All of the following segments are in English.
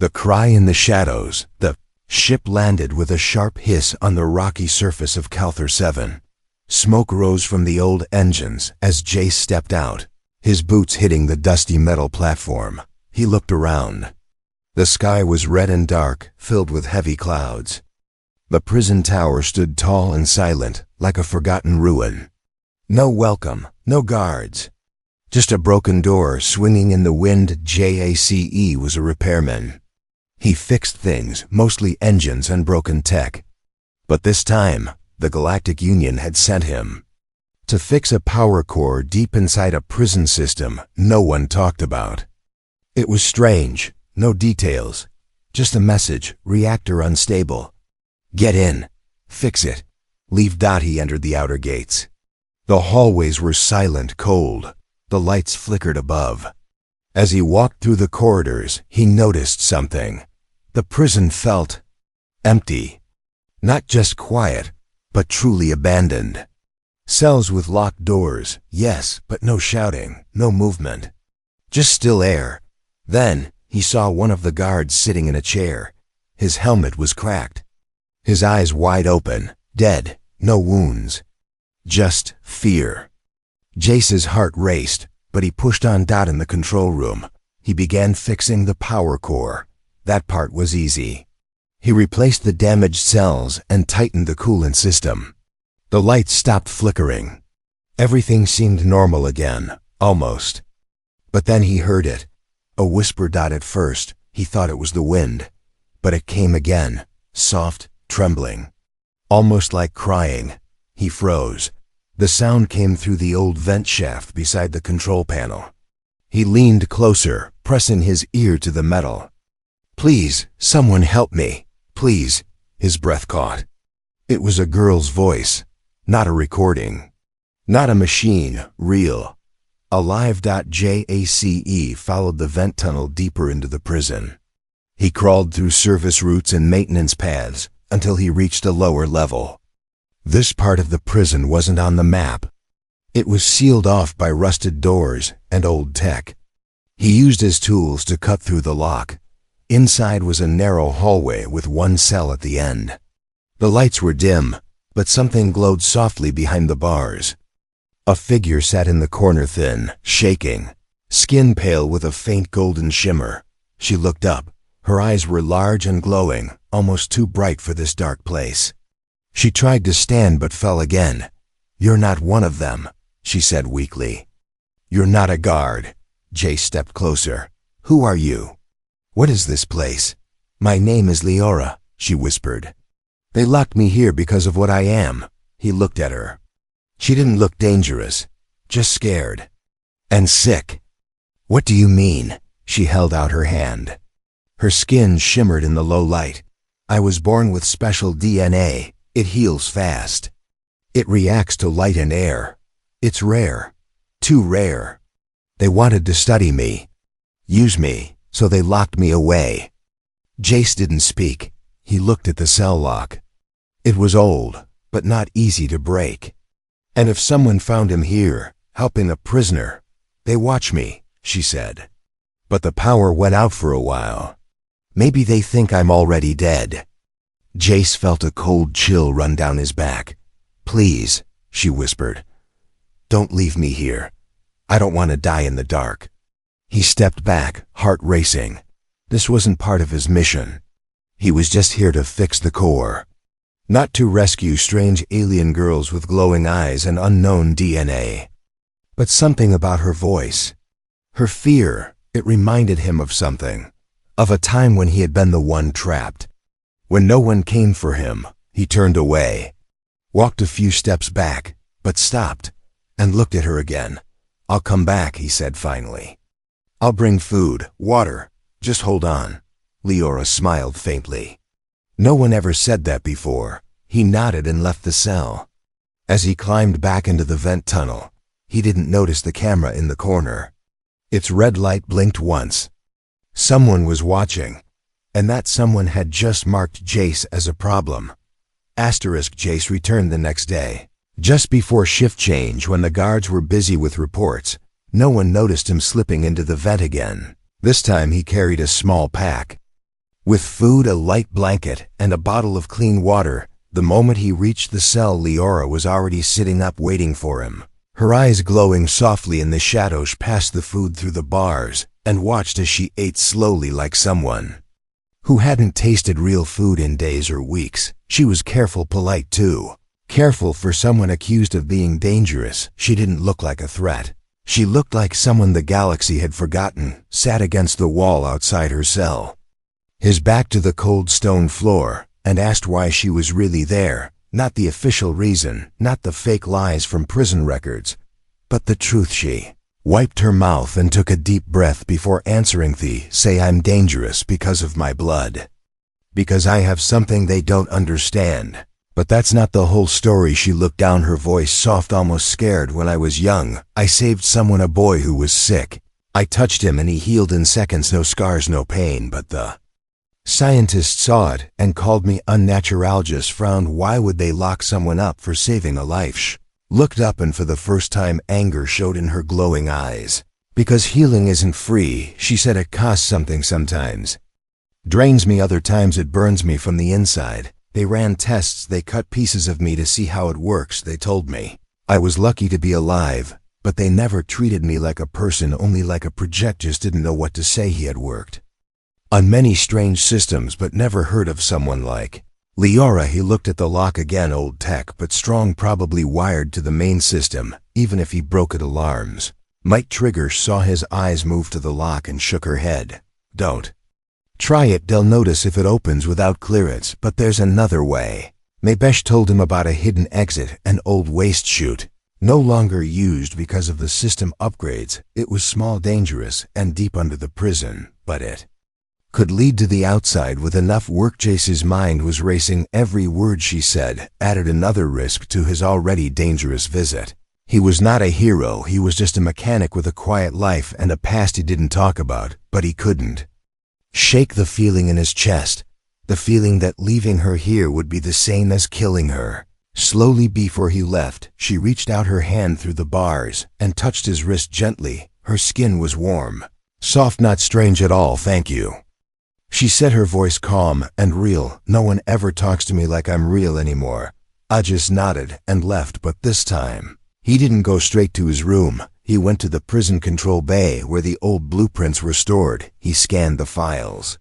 The cry in the shadows. The ship landed with a sharp hiss on the rocky surface of Calthar 7. Smoke rose from the old engines as Jace stepped out, his boots hitting the dusty metal platform. He looked around. The sky was red and dark, filled with heavy clouds. The prison tower stood tall and silent, like a forgotten ruin. No welcome, no guards. Just a broken door swinging in the wind. Jace was a repairman. He fixed things, mostly engines and broken tech. But this time, the Galactic Union had sent him to fix a power core deep inside a prison system no one talked about. It was strange, no details, just a message, reactor unstable. Get in, fix it, leave. He entered the outer gates. The hallways were silent, cold. The lights flickered above. As he walked through the corridors, he noticed something. The prison felt empty. Not just quiet, but truly abandoned. Cells with locked doors, yes, but no shouting, no movement. Just still air. Then, he saw one of the guards sitting in a chair. His helmet was cracked. His eyes wide open, dead, no wounds. Just fear. Jace's heart raced, but he pushed on. In the control room, he began fixing the power core. That part was easy. He replaced the damaged cells and tightened the coolant system. The lights stopped flickering. Everything seemed normal again, almost. But then he heard it. A whisper. At first, he thought it was the wind. But it came again, soft, trembling. Almost like crying. He froze. The sound came through the old vent shaft beside the control panel. He leaned closer, pressing his ear to the metal. Please, someone help me. Please. His breath caught. It was a girl's voice, not a recording. Not a machine, real. Alive. Jace followed the vent tunnel deeper into the prison. He crawled through service routes and maintenance paths until he reached a lower level. This part of the prison wasn't on the map. It was sealed off by rusted doors and old tech. He used his tools to cut through the lock. Inside was a narrow hallway with one cell at the end. The lights were dim, but something glowed softly behind the bars. A figure sat in the corner, thin, shaking, skin pale with a faint golden shimmer. She looked up. Her eyes were large and glowing, almost too bright for this dark place. She tried to stand but fell again. You're not one of them, she said weakly. You're not a guard. Jace stepped closer. Who are you? What is this place? My name is Leora, she whispered. They locked me here because of what I am. He looked at her. She didn't look dangerous, just scared. And sick. What do you mean? She held out her hand. Her skin shimmered in the low light. I was born with special DNA. It heals fast. It reacts to light and air. It's rare. Too rare. They wanted to study me. Use me. So they locked me away. Jace didn't speak. He looked at the cell lock. It was old, but not easy to break. And if someone found him here, helping a prisoner, they watch me, she said. But the power went out for a while. Maybe they think I'm already dead. Jace felt a cold chill run down his back. Please, she whispered. Don't leave me here. I don't want to die in the dark. He stepped back, heart racing. This wasn't part of his mission. He was just here to fix the core. Not to rescue strange alien girls with glowing eyes and unknown DNA. But something about her voice. Her fear, it reminded him of something. Of a time when he had been the one trapped. When no one came for him, he turned away. Walked a few steps back, but stopped, and looked at her again. I'll come back, he said finally. I'll bring food, water. Just hold on. Leora smiled faintly. No one ever said that before. He nodded and left the cell. As he climbed back into the vent tunnel, he didn't notice the camera in the corner. Its red light blinked once. Someone was watching, and that someone had just marked Jace as a problem. Jace returned the next day. Just before shift change, when the guards were busy with reports, no one noticed him slipping into the vent again. This time he carried a small pack. With food, a light blanket, and a bottle of clean water, the moment he reached the cell, Leora was already sitting up waiting for him. Her eyes glowing softly in the shadows, passed the food through the bars and watched as she ate slowly like someone who hadn't tasted real food in days or weeks. She was careful, polite too. Careful for someone accused of being dangerous. She didn't look like a threat. She looked like someone the galaxy had forgotten, sat against the wall outside her cell, his back to the cold stone floor, and asked why she was really there. Not the official reason, not the fake lies from prison records, but the truth. She wiped her mouth and took a deep breath before answering. Say I'm dangerous because of my blood. Because I have something they don't understand. But that's not the whole story. She looked down, her voice soft, almost scared. When I was young, I saved someone, a boy who was sick. I touched him and he healed in seconds. No scars, no pain, but the scientists saw it and called me unnatural. Just frowned. Why would they lock someone up for saving a life? She looked up, and for the first time anger showed in her glowing eyes. Because healing isn't free, she said. It costs something. Sometimes drains me, other times it burns me from the inside. They ran tests, they cut pieces of me to see how it works. They told me I was lucky to be alive, but they never treated me like a person, only like a project. Just didn't know what to say. He had worked on many strange systems, but never heard of someone like Leora. He looked at the lock again. Old tech, but strong, probably wired to the main system. Even if he broke it, alarms might trigger. Saw his eyes move to the lock and shook her head. Don't try it, they'll notice if it opens without clearance. But there's another way. Mabesh told him about a hidden exit, an old waste chute, no longer used because of the system upgrades. It was small, dangerous, and deep under the prison, but it could lead to the outside with enough work. Jace's mind was racing. Every word she said added another risk to his already dangerous visit. He was not a hero, he was just a mechanic with a quiet life and a past he didn't talk about, but he couldn't shake the feeling in his chest, the feeling that leaving her here would be the same as killing her. Slowly, before he left, she reached out her hand through the bars and touched his wrist gently. Her skin was warm, soft, not strange at all. Thank you, she said, her voice calm and real. No one ever talks to me like I'm real anymore. I just nodded and left, but this time he didn't go straight to his room. He went to the prison control bay where the old blueprints were stored. He scanned the files,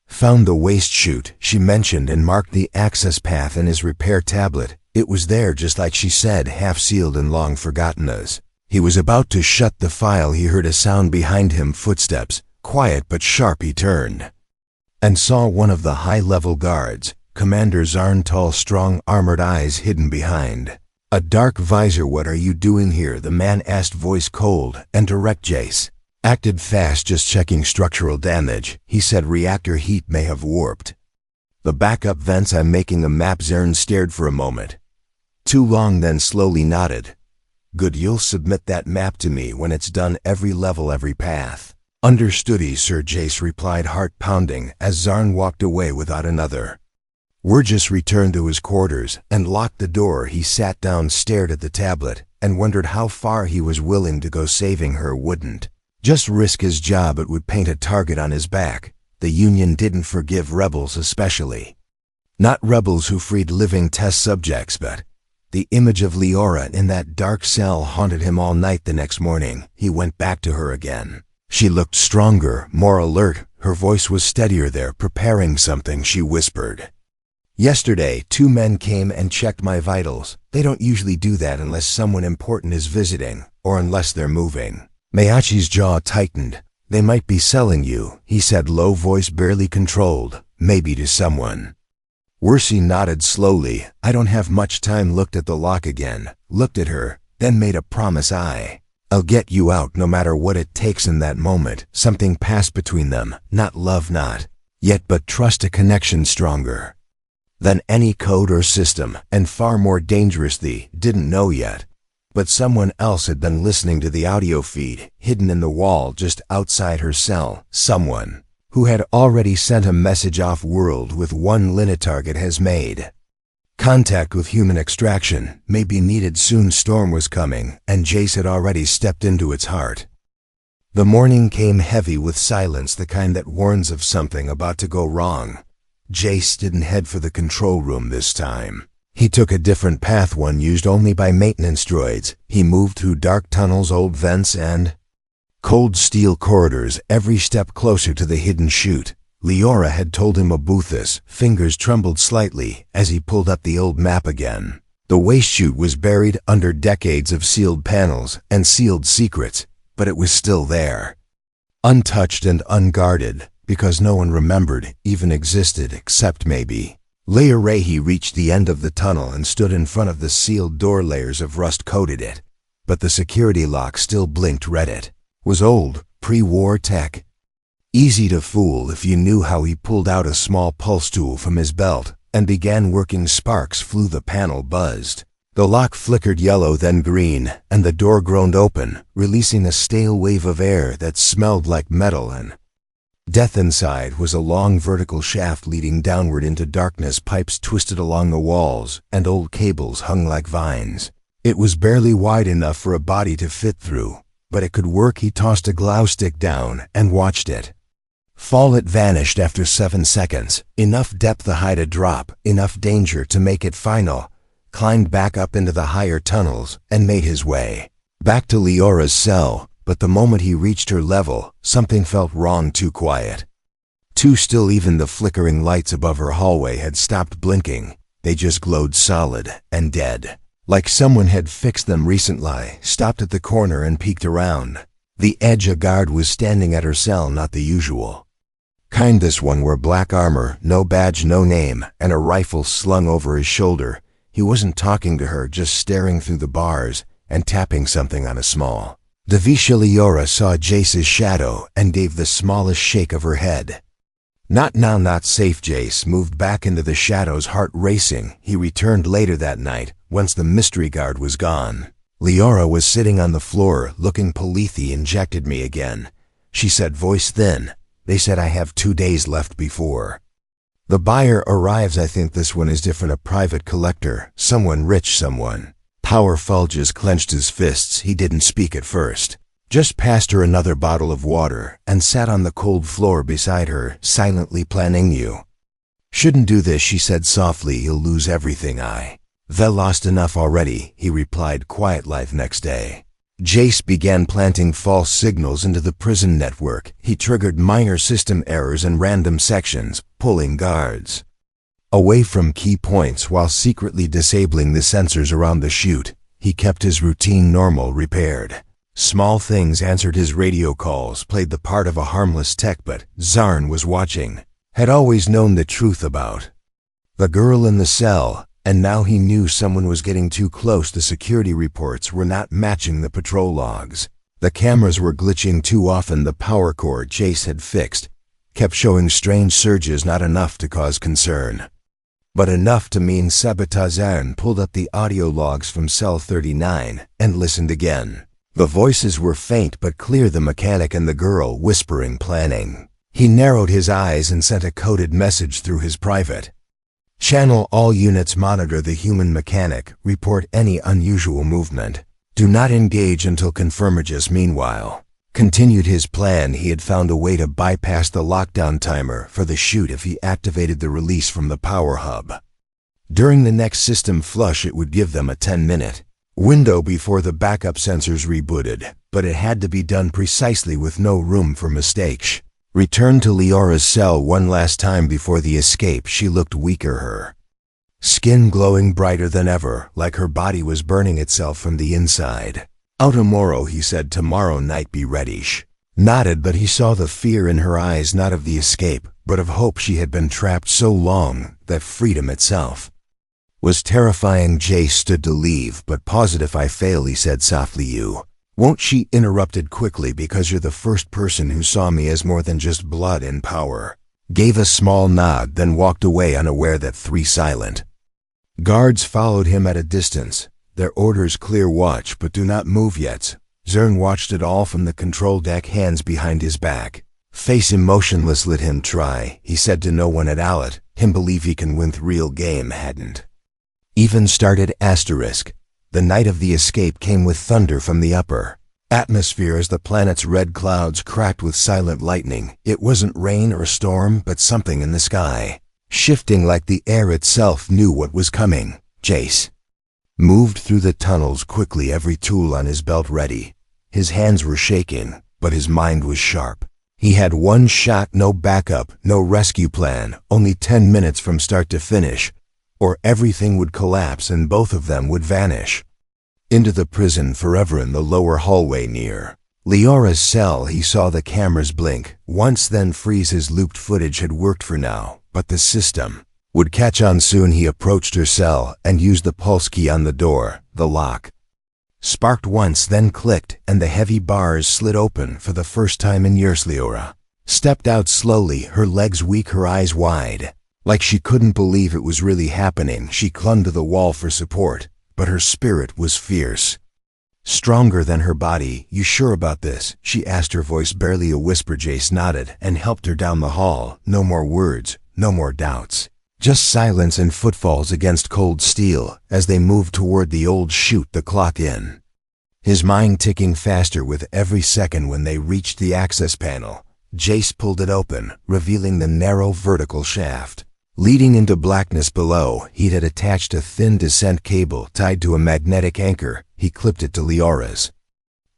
found the waste chute she mentioned, and marked the access path in his repair tablet. It was there, just like she said, half sealed and long forgotten. As he was about to shut the file, he heard a sound behind him, footsteps, quiet but sharp. He turned and saw one of the high-level guards, Commander Zarn, tall, strong, armored, eyes hidden behind a dark visor. What are you doing here? The man asked, voice cold and direct. Jace acted fast. Just checking structural damage, he said. Reactor heat may have warped the backup vents. I'm making a map. Zarn stared for a moment, too long, then slowly nodded. Good, you'll submit that map to me when it's done. Every level, every path. Understood, sir, Jace replied, heart pounding, as Zarn walked away without another. Wurgis returned to his quarters and locked the door. He sat down, stared at the tablet, and wondered how far he was willing to go. Saving her wouldn't just risk his job, it would paint a target on his back. The Union didn't forgive rebels, especially not rebels who freed living test subjects, but the image of Leora in that dark cell haunted him all night. The next morning, he went back to her again. She looked stronger, more alert. Her voice was steadier. They're preparing something, she whispered. Yesterday, 2 men came and checked my vitals. They don't usually do that unless someone important is visiting, or unless they're moving. Mayachi's jaw tightened. They might be selling you, he said, low voice barely controlled. Maybe to someone. Wursi nodded slowly. I don't have much time. Looked at the lock again, looked at her, then made a promise. I'll get you out no matter what it takes. In that moment, something passed between them. Not love, not yet, but trust, a connection stronger than any code or system, and far more dangerous. They didn't know yet, but someone else had been listening to the audio feed, hidden in the wall just outside her cell. Someone who had already sent a message off-world with one target has made contact with human extraction, may be needed soon. Storm was coming, and Jace had already stepped into its heart. The morning came heavy with silence, the kind that warns of something about to go wrong. Jace didn't head for the control room this time. He took a different path, one used only by maintenance droids. He moved through dark tunnels, old vents, and cold steel corridors, every step closer to the hidden chute. Leora had told him about this. Fingers trembled slightly as he pulled up the old map again. The waste chute was buried under decades of sealed panels and sealed secrets, but it was still there. Untouched and unguarded, because no one remembered even existed except maybe. Leorahi reached the end of the tunnel and stood in front of the sealed door. Layers of rust coated it, but the security lock still blinked red. It was old, pre-war tech. Easy to fool if you knew how. He pulled out a small pulse tool from his belt and began working. Sparks flew, the panel buzzed. The lock flickered yellow, then green, and the door groaned open, releasing a stale wave of air that smelled like metal and death. Inside was a long vertical shaft leading downward into darkness. Pipes twisted along the walls, and old cables hung like vines. It was barely wide enough for a body to fit through, but it could work. He tossed a glow stick down and watched it fall. It vanished after 7 seconds. Enough depth to hide a drop, enough danger to make it final. Climbed back up into the higher tunnels and made his way back to Leora's cell. But the moment he reached her level, something felt wrong. Too quiet, too still. Even the flickering lights above her hallway had stopped blinking. They just glowed solid and dead, like someone had fixed them recently. Stopped at the corner and peeked around. The edge, a guard was standing at her cell, not the usual kind. This one wore black armor, no badge, no name, and a rifle slung over his shoulder. He wasn't talking to her, just staring through the bars and tapping something on a small device. Leora saw Jace's shadow and gave the smallest shake of her head. Not now, not safe. Jace moved back into the shadows, heart racing. He returned later that night, once the mystery guard was gone. Leora was sitting on the floor, looking. Palethi injected me again, she said, voice thin. They said I have 2 days left before the buyer arrives. I think this one is different, a private collector, someone rich, someone powerful. Just clenched his fists. He didn't speak at first, just passed her another bottle of water and sat on the cold floor beside her, silently planning. You shouldn't do this, she said softly. You'll lose everything. They've lost enough already, he replied quietly. Next day, Jace began planting false signals into the prison network. He triggered minor system errors and random sections, pulling guards away from key points while secretly disabling the sensors around the chute. He kept his routine normal, repaired small things, answered his radio calls, played the part of a harmless tech. But Zarn was watching, had always known the truth about the girl in the cell, and now he knew someone was getting too close. The security reports were not matching the patrol logs. The cameras were glitching too often. The power cord Jace had fixed kept showing strange surges, not enough to cause concern, but enough to mean sabotage. Zarn pulled up the audio logs from cell 39 and listened again. The voices were faint but clear, the mechanic and the girl whispering, planning. He narrowed his eyes and sent a coded message through his private channel. All units monitor the human mechanic. Report any unusual movement. Do not engage until confirmed. Just meanwhile, continued his plan. He had found a way to bypass the lockdown timer for the chute if he activated the release from the power hub. During the next system flush, it would give them a 10-minute window before the backup sensors rebooted, but it had to be done precisely with no room for mistakes. Returned to Leora's cell one last time before the escape. She looked weaker, her skin glowing brighter than ever, like her body was burning itself from the inside. Tomorrow, he said. Tomorrow night, be ready. She nodded, but he saw the fear in her eyes, not of the escape, but of hope. She had been trapped so long that freedom itself was terrifying. Jace stood to leave, but positive. I fail, he said softly. You won't, she interrupted quickly, because you're the first person who saw me as more than just blood and power. Gave a small nod, then walked away, unaware that 3 silent guards followed him at a distance. Their orders: clear watch, but do not move yet. Zern watched it all from the control deck, hands behind his back, face emotionless. Let him try, he said to no one at Alat. Him believe he can win. Real game hadn't even started. The night of the escape came with thunder from the upper atmosphere as the planet's red clouds cracked with silent lightning. It wasn't rain or storm, but something in the sky, shifting like the air itself knew what was coming. Jace moved through the tunnels quickly, every tool on his belt ready. His hands were shaking, but his mind was sharp. He had one shot, no backup, no rescue plan, only 10 minutes from start to finish, or everything would collapse and both of them would vanish. Into the prison forever. In the lower hallway near Leora's cell, he saw the cameras blink once, then freeze. His looped footage had worked for now, but the system would catch on soon. He approached her cell and used the pulse key on the door. The lock sparked once, then clicked, and the heavy bars slid open for the first time in years. Leora stepped out slowly, her legs weak, her eyes wide, like she couldn't believe it was really happening. She clung to the wall for support, but her spirit was fierce, stronger than her body. "You sure about this?" she asked, her voice barely a whisper. Jace nodded and helped her down the hall. No more words, no more doubts. Just silence and footfalls against cold steel as they moved toward the old chute, the clock in his mind ticking faster with every second. When they reached the access panel, Jace pulled it open, revealing the narrow vertical shaft leading into blackness below. He had attached a thin descent cable tied to a magnetic anchor. He clipped it to Leora's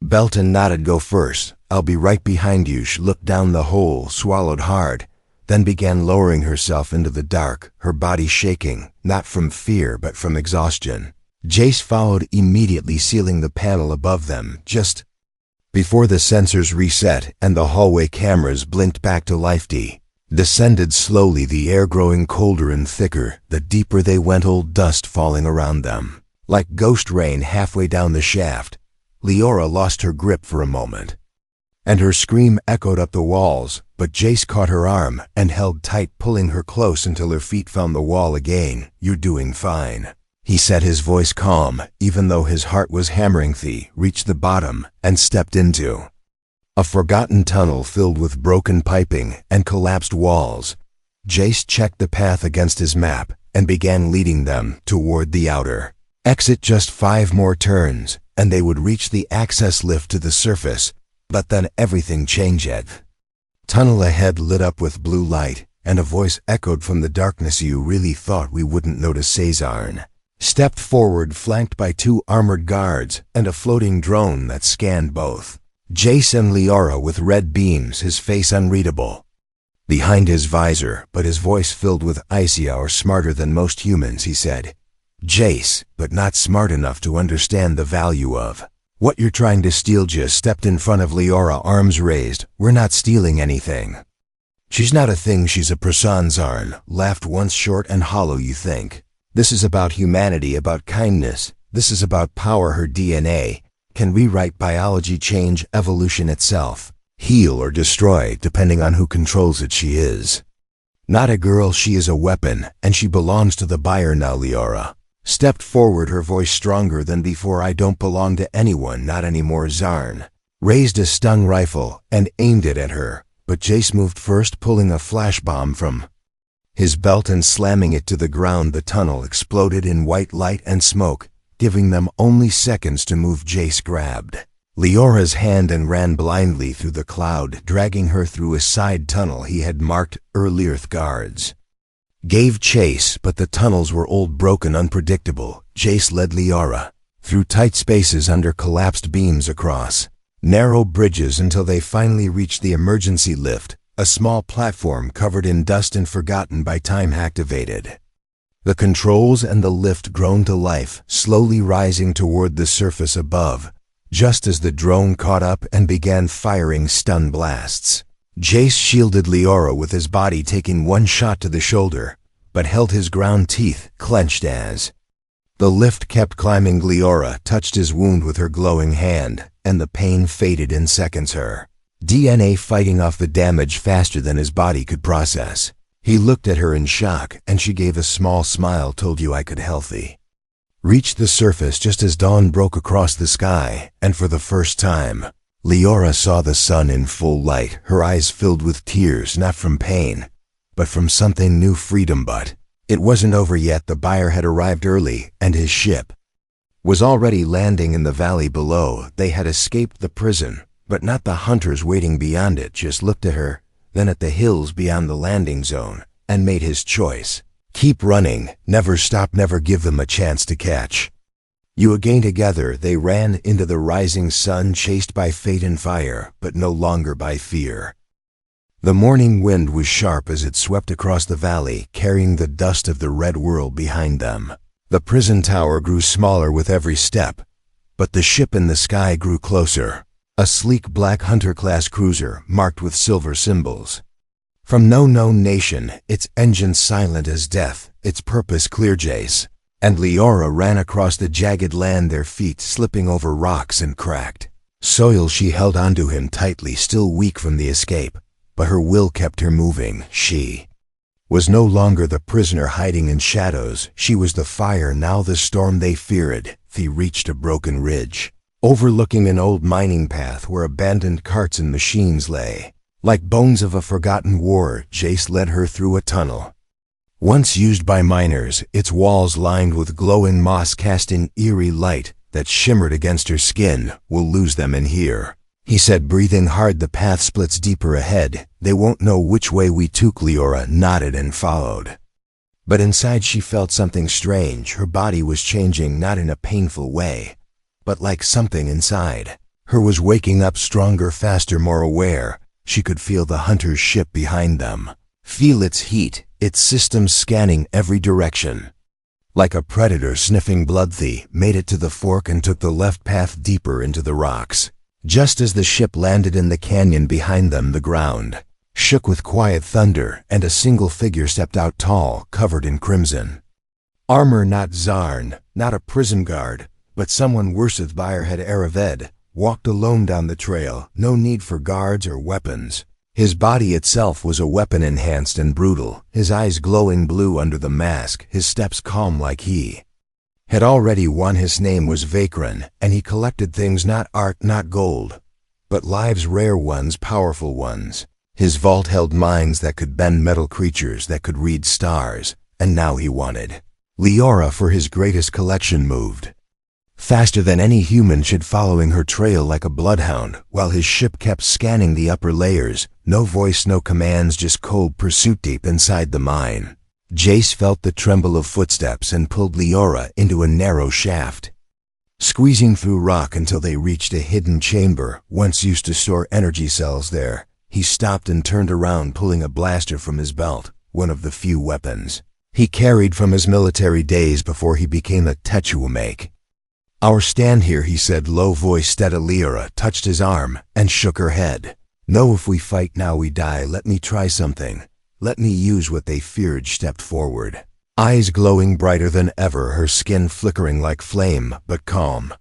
belt and nodded. "Go first. I'll be right behind you." She looked down the hole, swallowed hard, then began lowering herself into the dark, her body shaking, not from fear but from exhaustion. Jace followed immediately, sealing the panel above them just before the sensors reset and the hallway cameras blinked back to life. Descended slowly, the air growing colder and thicker. The deeper they went, old dust falling around them like ghost rain halfway down the shaft. Leora lost her grip for a moment, and her scream echoed up the walls, but Jace caught her arm and held tight, pulling her close until her feet found the wall again. "You're doing fine," he said, his voice calm, even though his heart was hammering. They reached the bottom and stepped into a forgotten tunnel filled with broken piping and collapsed walls. Jace checked the path against his map and began leading them toward the outer exit. Just 5 more turns, and they would reach the access lift to the surface. But then everything changed. Tunnel ahead lit up with blue light, and a voice echoed from the darkness. "You really thought we wouldn't notice?" Cesarn stepped forward, flanked by 2 armored guards and a floating drone that scanned both Jace and Leora with red beams, his face unreadable behind his visor, but his voice filled with ice. "You're smarter than most humans," he said. "Jace, but not smart enough to understand the value of what you're trying to steal." Just stepped in front of Leora, arms raised. "We're not stealing anything." "She's not a thing, she's a person." Zarn laughed once, short and hollow. "You think this is about humanity, about kindness? This is about power. Her DNA can rewrite biology, change evolution itself, heal or destroy, depending on who controls it. She is not a girl, she is a weapon, and she belongs to the buyer now." Leora stepped forward, her voice stronger than before. "I don't belong to anyone, not anymore." Zarn raised a stun rifle and aimed it at her, but Jace moved first, pulling a flash bomb from his belt and slamming it to the ground. The tunnel exploded in white light and smoke, giving them only seconds to move. Jace grabbed Leora's hand and ran blindly through the cloud, dragging her through a side tunnel he had marked. Early Earth guards gave chase, but the tunnels were old, broken, unpredictable. Jace led Leora through tight spaces under collapsed beams, across narrow bridges, until they finally reached the emergency lift, a small platform covered in dust and forgotten by time. Activated the controls and the lift groaned to life, slowly rising toward the surface above, just as the drone caught up and began firing stun blasts. Jace shielded Leora with his body, taking one shot to the shoulder, but held his ground, teeth clenched as the lift kept climbing. Leora touched his wound with her glowing hand, and the pain faded in seconds, her DNA fighting off the damage faster than his body could process. He looked at her in shock, and she gave a small smile. "Told you I could." Healthy reached the surface just as dawn broke across the sky, and for the first time, Leora saw the sun in full light, her eyes filled with tears, not from pain, but from something new. Freedom. But it wasn't over yet. The buyer had arrived early, and his ship was already landing in the valley below. They had escaped the prison, but not the hunters waiting beyond it. Just looked at her, then at the hills beyond the landing zone, and made his choice. Keep running, never stop, never give them a chance to catch you again. Together they ran into the rising sun, chased by fate and fire, but no longer by fear. The morning wind was sharp as it swept across the valley, carrying the dust of the red world behind them. The prison tower grew smaller with every step, but the ship in the sky grew closer. A sleek black hunter-class cruiser marked with silver symbols. From no known nation, its engine silent as death, its purpose clear. Jace and Leora ran across the jagged land, their feet slipping over rocks and cracked soil. She held onto him tightly, still weak from the escape, but her will kept her moving. She was no longer the prisoner hiding in shadows. She was the fire, now the storm they feared. They reached a broken ridge, overlooking an old mining path where abandoned carts and machines lay. Like bones of a forgotten war, Jace led her through a tunnel, once used by miners, its walls lined with glowing moss casting eerie light that shimmered against her skin. We'll lose them in here, he said, breathing hard. The path splits deeper ahead. They won't know which way we took. Leora nodded and followed. But inside she felt something strange. Her body was changing, not in a painful way, but like something inside her was waking up, stronger, faster, more aware. She could feel the hunter's ship behind them, feel its heat, its systems scanning every direction. Like a predator sniffing blood, they made it to the fork and took the left path deeper into the rocks. Just as the ship landed in the canyon behind them, the ground shook with quiet thunder, and a single figure stepped out, tall, covered in crimson armor. Not Zarn, not a prison guard, but someone worse. Bayar had Araved walked alone down the trail, no need for guards or weapons. His body itself was a weapon, enhanced and brutal, his eyes glowing blue under the mask, his steps calm like he had already won. His name was Vakran, and he collected things, not art, not gold, but lives, rare ones, powerful ones. His vault held minds that could bend metal, creatures that could read stars, and now he wanted Leora for his greatest collection. Moved faster than any human should, following her trail like a bloodhound, while his ship kept scanning the upper layers. No voice, no commands, just cold pursuit. Deep inside the mine, Jace felt the tremble of footsteps and pulled Leora into a narrow shaft, squeezing through rock until they reached a hidden chamber, once used to store energy cells there. He stopped and turned around, pulling a blaster from his belt, one of the few weapons he carried from his military days before he became a Techuamake. Our stand here, he said, low voice. Leora touched his arm and shook her head. No, if we fight now we die. Let me try something. Let me use what they feared. Stepped forward, eyes glowing brighter than ever, her skin flickering like flame, but calm.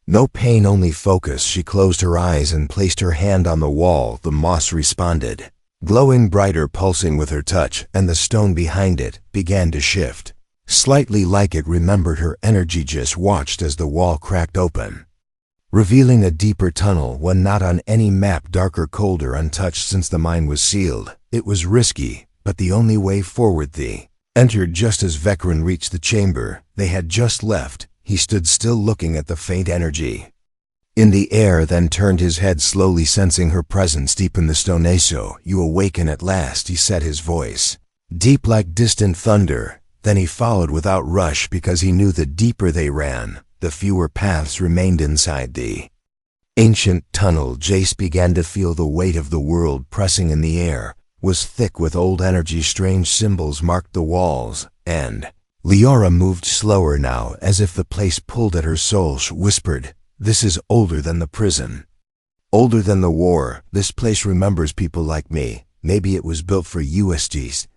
No pain, only focus. She closed her eyes and placed her hand on the wall. The moss responded, glowing brighter, pulsing with her touch, and the stone behind it began to shift slightly like it remembered her energy. Just watched as the wall cracked open, revealing a deeper tunnel, one not on any map, darker, colder, untouched since the mine was sealed. It was risky, but the only way forward. They entered just as Vekran reached the chamber they had just left. He stood still, looking at the faint energy in the air, then turned his head slowly, sensing her presence deep in the stone. "So, you awaken at last," he said, his voice deep like distant thunder. Then he followed without rush, because he knew the deeper they ran, the fewer paths remained inside the ancient tunnel. Jace began to feel the weight of the world pressing in the air, was thick with old energy. Strange symbols marked the walls, and Leora moved slower now, as if the place pulled at her soul. She whispered, "This is older than the prison, older than the war. This place remembers people like me. Maybe it was built for USGs."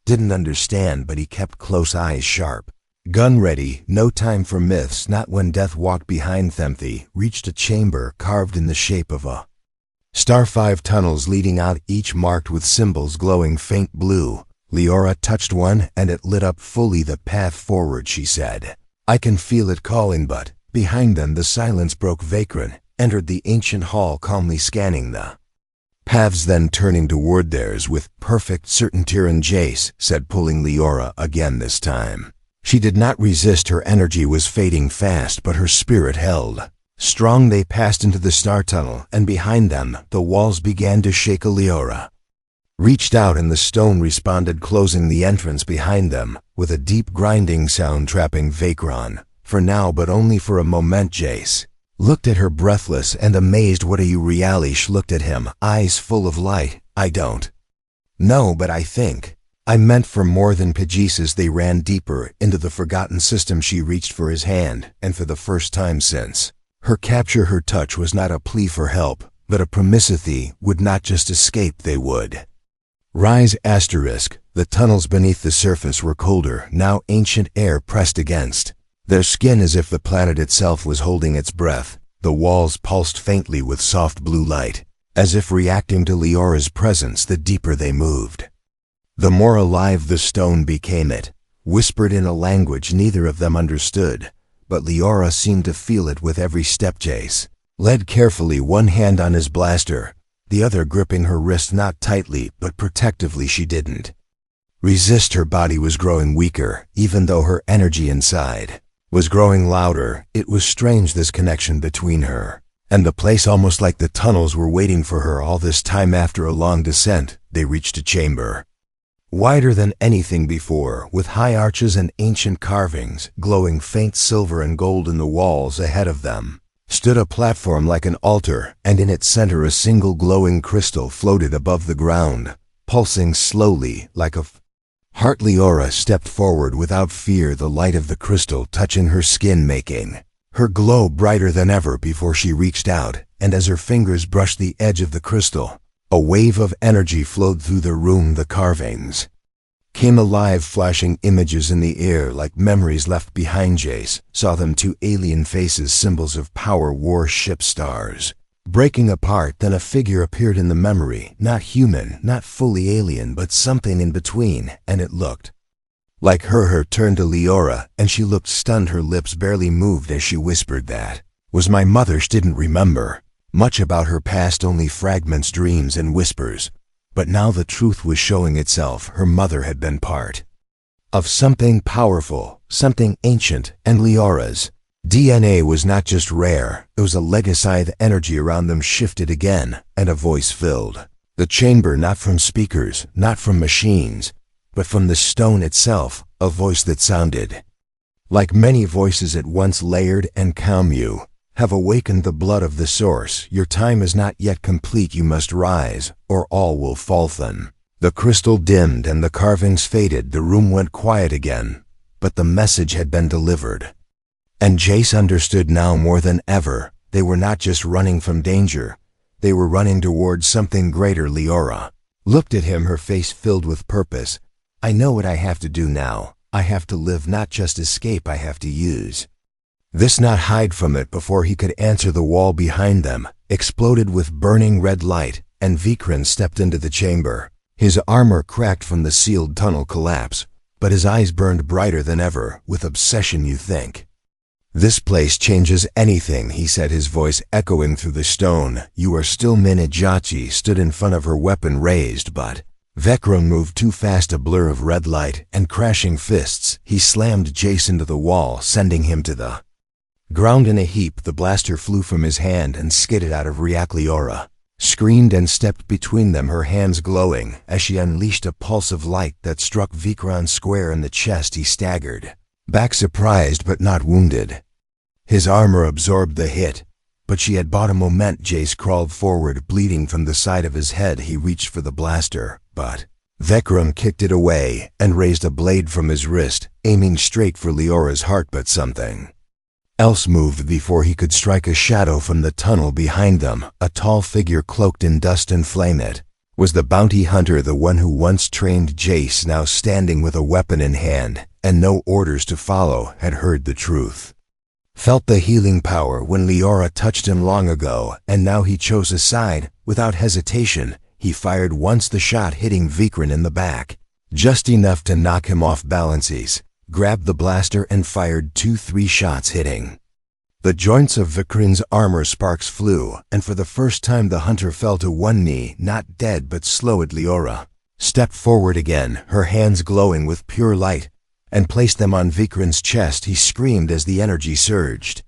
Didn't understand, but he kept close, eyes sharp, gun ready. No time for myths, not when death walked behind them. They reached a chamber carved in the shape of a star, 5 tunnels leading out, each marked with symbols glowing faint blue. Leora touched one, and it lit up fully. "The path forward," she said. "I can feel it calling." But behind them the silence broke. Vakran entered the ancient hall, calmly scanning the paths, then turning toward theirs with perfect certainty. "And Jace," said, pulling Leora again this time. She She did not resist. Her energy was fading fast, but her spirit held. Strong, they passed into the star tunnel, and behind them, the walls began to shake. Leora reached out and the stone responded, closing the entrance behind them, with a deep grinding sound, trapping Vakron, for now but only for a moment. Jace looked at her, breathless and amazed. What are you? Realish looked at him, eyes full of light. I don't know, but I meant for more than pagesis. They ran deeper into the forgotten system. She reached for his hand, and for the first time since her capture, her touch was not a plea for help, but a promisity. Would not just escape, they would rise. The tunnels beneath the surface were colder, now ancient air pressed against their skin as if the planet itself was holding its breath. The walls pulsed faintly with soft blue light, as if reacting to Leora's presence. The deeper they moved, the more alive the stone became. It whispered in a language neither of them understood, but Leora seemed to feel it with every step. Jace led carefully, one hand on his blaster, the other gripping her wrist, not tightly but protectively. She didn't resist. Her body was growing weaker, even though her energy inside was growing louder. It was strange, this connection between her and the place, almost like the tunnels were waiting for her all this time. After a long descent, they reached a chamber wider than anything before, with high arches and ancient carvings glowing faint silver and gold in the walls. Ahead of them stood a platform like an altar, and in its center a single glowing crystal floated above the ground, pulsing slowly like a heart. Leora stepped forward without fear, the light of the crystal touching her skin, making her glow brighter than ever before. She reached out, and as her fingers brushed the edge of the crystal, a wave of energy flowed through the room. The carvings came alive, flashing images in the air like memories left behind. Jace saw them, two alien faces, symbols of power, war, ship, stars breaking apart. Then a figure appeared in the memory, not human, not fully alien, but something in between, and it looked like her. Her turned to Leora, and she looked stunned. Her lips barely moved as she whispered, "That was my mother." She didn't remember much about her past, only fragments, dreams, and whispers. But now the truth was showing itself. Her mother had been part of something powerful, something ancient, and Leora's DNA was not just rare, it was a legacy. The energy around them shifted again, and a voice filled the chamber, not from speakers, not from machines, but from the stone itself, a voice that sounded like many voices at once, layered and calm. "You have awakened the blood of the source. Your time is not yet complete. You must rise, or all will fall." Then the crystal dimmed and the carvings faded. The room went quiet again, but the message had been delivered. And Jace understood now more than ever. They were not just running from danger, they were running towards something greater. Leora looked at him, her face filled with purpose. "I know what I have to do now. I have to live, not just escape. I have to use this, not hide from it." Before he could answer, the wall behind them exploded with burning red light, and Vakron stepped into the chamber. His armor cracked from the sealed tunnel collapse, but his eyes burned brighter than ever, with obsession. "You think this place changes anything?" he said, his voice echoing through the stone. "You are still Minajachi." Stood in front of her, weapon raised, but Vakron moved too fast. A blur of red light and crashing fists. He slammed Jace into the wall, sending him to the ground in a heap. The blaster flew from his hand and skidded out of reach. Leora screamed and stepped between them, her hands glowing, as she unleashed a pulse of light that struck Vakron square in the chest. He staggered back, surprised but not wounded. His armor absorbed the hit, but she had bought a moment. Jace crawled forward, bleeding from the side of his head. He reached for the blaster, but Vakron kicked it away and raised a blade from his wrist, aiming straight for Leora's heart. But something else moved before he could strike. A shadow from the tunnel behind them, a tall figure cloaked in dust and flame. It was the bounty hunter, the one who once trained Jace, now standing with a weapon in hand and no orders to follow. Had heard the truth, felt the healing power when Leora touched him long ago, and now he chose a side. Without hesitation, he fired once, the shot hitting Vakron in the back, just enough to knock him off balance. He grabbed the blaster and fired 2-3 shots, hitting the joints of Vakron's armor. Sparks flew, and for the first time the hunter fell to one knee, not dead but slowed. Leora stepped forward again, her hands glowing with pure light, and placed them on Vikran's chest. He screamed as the energy surged.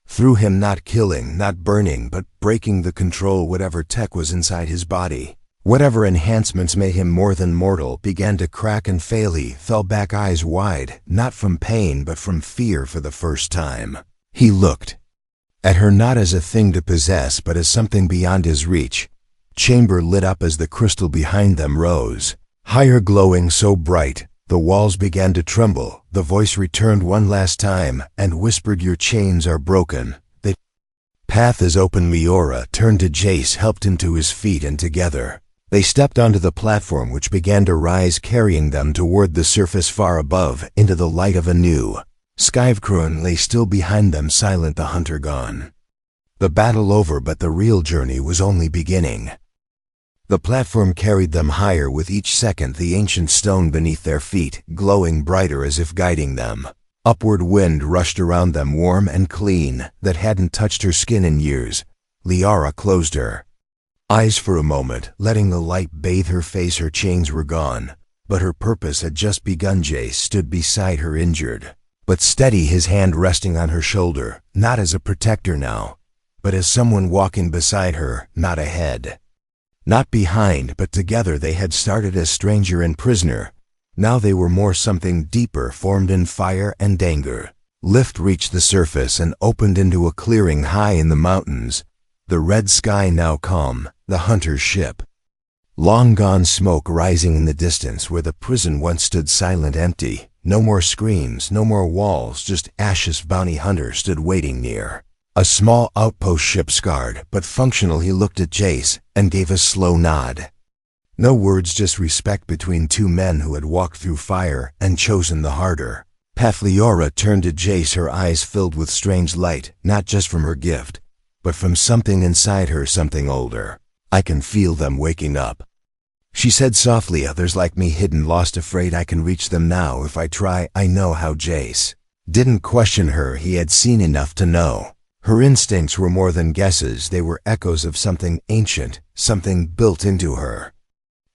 Through him, not killing, not burning, but breaking the control. Whatever tech was inside his body, whatever enhancements made him more than mortal, began to crack and fail. He fell back, eyes wide, not from pain but from fear. For the first time, he looked at her not as a thing to possess, but as something beyond his reach. Chamber lit up as the crystal behind them rose higher, glowing so bright the walls began to tremble. The voice returned one last time and whispered, "Your chains are broken. The path is open." Liora turned to Jace, helped him to his feet, and together they stepped onto the platform, which began to rise, carrying them toward the surface far above, into the light of a new sky. Skyvkruin lay still behind them, silent, the hunter gone. The battle over, but the real journey was only beginning. The platform carried them higher with each second, the ancient stone beneath their feet glowing brighter as if guiding them. Upward wind rushed around them, warm and clean, that hadn't touched her skin in years. Liara closed her eyes for a moment, letting the light bathe her face. Her chains were gone, but her purpose had just begun. Jace stood beside her, injured but steady, his hand resting on her shoulder, not as a protector now, but as someone walking beside her, not ahead, not behind, but together. They had started as stranger and prisoner. Now they were more, something deeper, formed in fire and anger. Lift reached the surface and opened into a clearing high in the mountains. The red sky now calm, the hunter's ship long gone, smoke rising in the distance where the prison once stood, silent, empty. No more screams, no more walls, just ashes. Bounty hunter stood waiting near a small outpost ship, scarred but functional. He looked at Jace and gave a slow nod. No words, just respect between two men who had walked through fire and chosen the harder path. Liora turned to Jace, her eyes filled with strange light, not just from her gift, but from something inside her, something older. "I can feel them waking up," she said softly. "Others like me, hidden, lost, afraid. I can reach them now if I try. I know how." Jace didn't question her. He had seen enough to know. Her instincts were more than guesses. They were echoes of something ancient, something built into her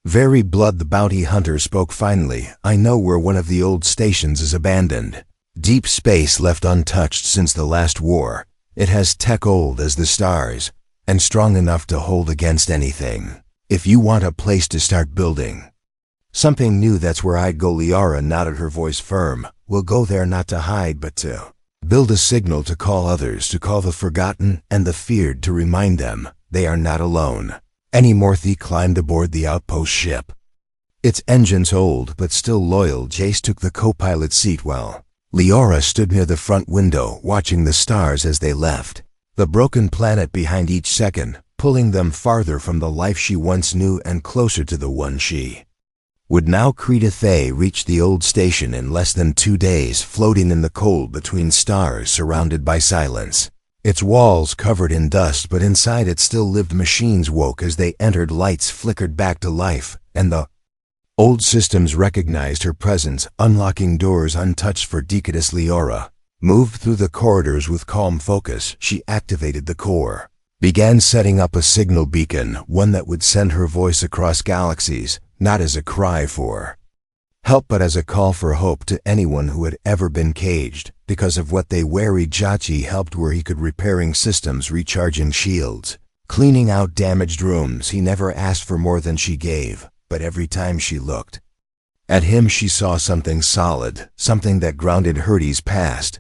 very blood. The bounty hunter spoke finally. "I know where one of the old stations is abandoned. Deep space, left untouched since the last war. It has tech old as the stars, and strong enough to hold against anything. If you want a place to start building something new, that's where I'd go." Liara nodded, her voice firm. "We'll go there not to hide, but to build a signal, to call others, to call the forgotten and the feared, to remind them they are not alone anymore." They climbed aboard the outpost ship, its engines old but still loyal. Jace took the co-pilot seat while Liara stood near the front window, watching the stars as they left the broken planet behind each second, pulling them farther from the life she once knew and closer to the one she would now create. They reached the old station in less than 2 days, floating in the cold between stars, surrounded by silence. Its walls covered in dust, but inside it still lived. Machines woke as they entered, lights flickered back to life, and the old systems recognized her presence, unlocking doors untouched for decades. Liora moved through the corridors with calm focus. She activated the core, began setting up a signal beacon, one that would send her voice across galaxies, not as a cry for help but as a call for hope to anyone who had ever been caged because of what they worried. Jachi helped where he could, repairing systems, recharging shields, cleaning out damaged rooms. He never asked for more than she gave, but every time she looked at him she saw something solid, something that grounded Herdes' past.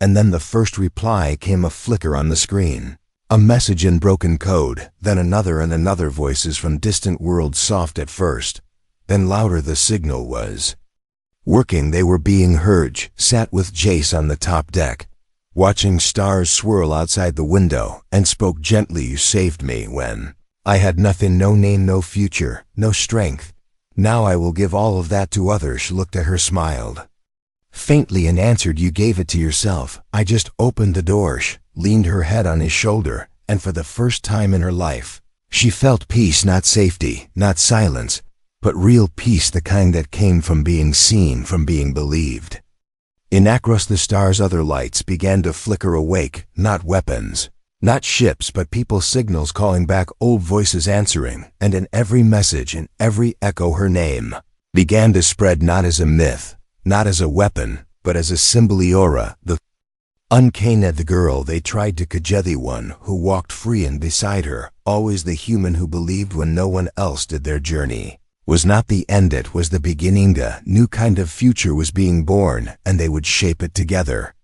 And then the first reply came, a flicker on the screen. A message in broken code, then another and another, voices from distant worlds, soft at first, then louder. The signal was working. They were being heard. Sat with Jace on the top deck, watching stars swirl outside the window, and spoke gently. "You saved me when I had nothing, no name, no future, no strength. Now I will give all of that to others." She looked at her, smiled faintly, and answered, "You gave it to yourself. I just opened the door." She leaned her head on his shoulder, and for the first time in her life, she felt peace, not safety, not silence, but real peace, the kind that came from being seen, from being believed. In across the stars, other lights began to flicker, awake, not weapons, not ships, but people, signals calling back, old voices answering, and in every message, in every echo, her name began to spread, not as a myth, not as a weapon, but as a symboliora, the uncanny the girl they tried to kajeth, the one who walked free and beside her, always the human who believed when no one else did. Their journey was not the end, it was the beginning. A new kind of future was being born, and they would shape it together.